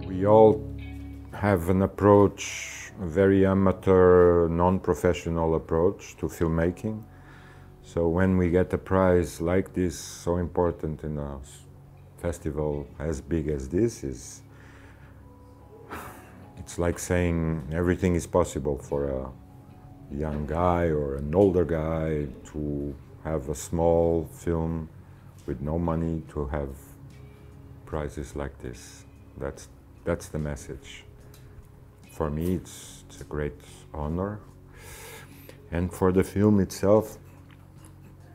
We all have an approach, a very amateur, non-professional approach to filmmaking. So when we get a prize like this, so important in a festival as big as this, it's like saying everything is possible for a young guy or an older guy to have a small film with no money to have prizes like this. That's the message. For me, it's a great honor. And for the film itself,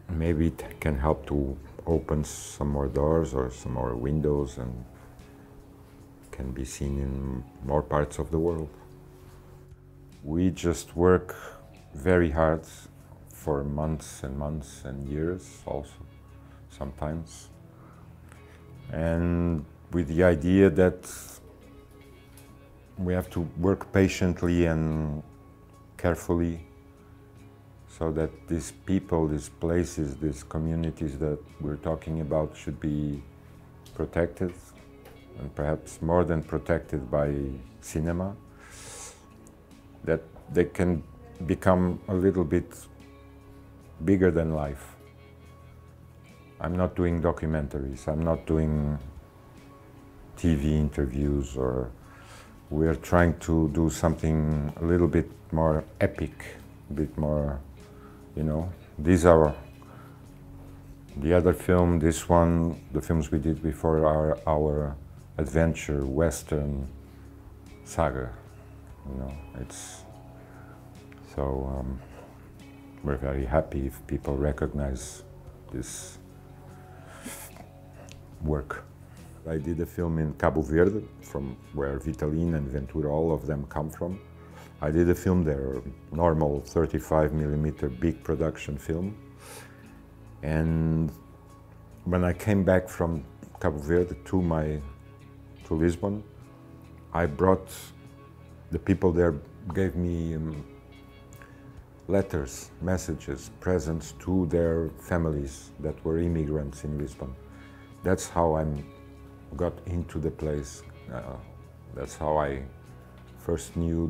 maybe it can help to open some more doors or some more windows and can be seen in more parts of the world. We just work very hard for months and months and years also, sometimes. And with the idea that we have to work patiently and carefully so that these people, these places, these communities that we're talking about should be protected, and perhaps more than protected by cinema, that they can become a little bit bigger than life. I'm not doing documentaries, I'm not doing TV interviews, or we're trying to do something a little bit more epic, a bit more, you know. These are the other film, this one, the films we did before are our adventure, Western saga, you know. It's so we're very happy if people recognize this work. I did a film in Cabo Verde, from where Vitalina and Ventura, all of them come from. I did a film there, normal 35mm big production film. And when I came back from Cabo Verde to Lisbon, I brought, the people there gave me letters, messages, presents to their families that were immigrants in Lisbon. That's how I got into the place. That's how I first knew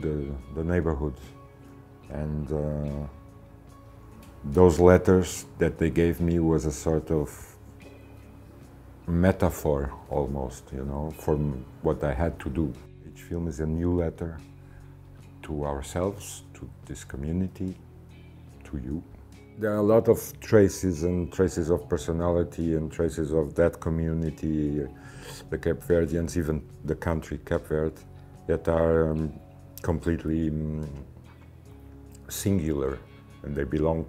the neighborhood. And those letters that they gave me was a sort of metaphor almost, you know, for what I had to do. Each film is a new letter to ourselves, to this community, to you. There are a lot of traces and traces of personality and traces of that community, the Cape Verdeans, even the country Cape Verde, that are completely singular, and they belong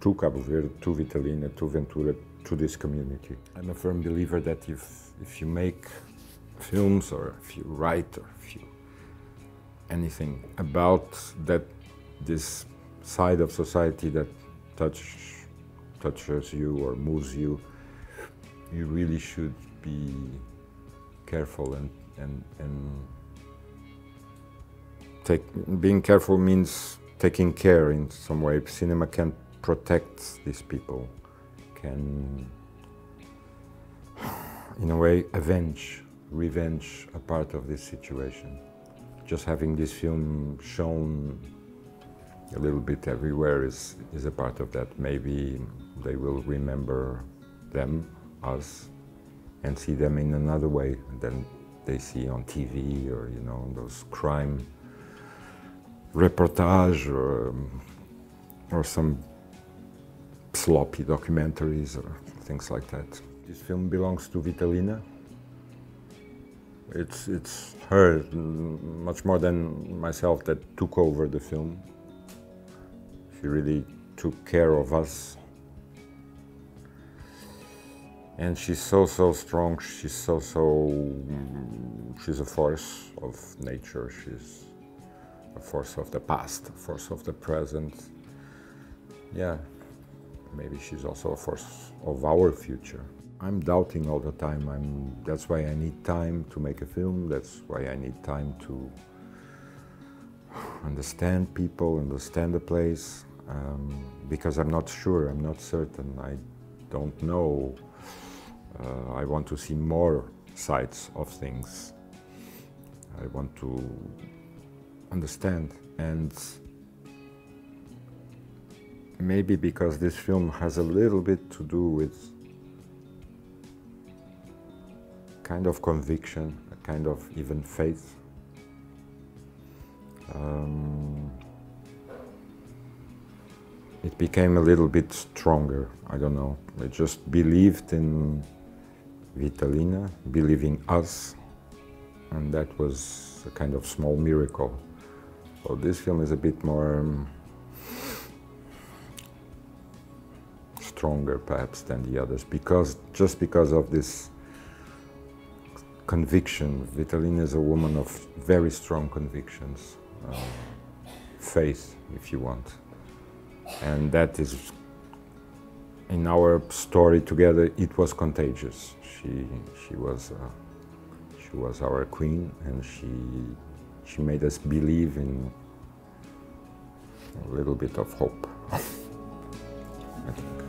to Cabo Verde, to Vitalina, to Ventura, to this community. I'm a firm believer that if you make films, or if you write, or if you anything about this side of society that touches you or moves you, you really should be careful and being careful means taking care in some way. Cinema can protect these people, can in a way revenge a part of this situation. Just having this film shown a little bit everywhere is a part of that. Maybe they will remember them, us, and see them in another way than they see on TV, or, you know, those crime reportage or some sloppy documentaries or things like that. This film belongs to Vitalina. It's her, much more than myself, that took over the film. She really took care of us. And she's so strong, she's she's a force of nature, she's a force of the past, a force of the present. Yeah, maybe she's also a force of our future. I'm doubting all the time. That's why I need time to make a film. That's why I need time to understand people, understand the place, because I'm not sure, I'm not certain, I don't know. I want to see more sides of things I want to understand. And maybe because this film has a little bit to do with kind of conviction, a kind of even faith. It became a little bit stronger, I don't know. I just believed in Vitalina, believing us, and that was a kind of small miracle. So this film is a bit more stronger perhaps than the others, just because of this conviction. Vitalina is a woman of very strong convictions, faith, if you want. And that is, in our story together, it was contagious. She was our queen, and she made us believe in a little bit of hope, I think.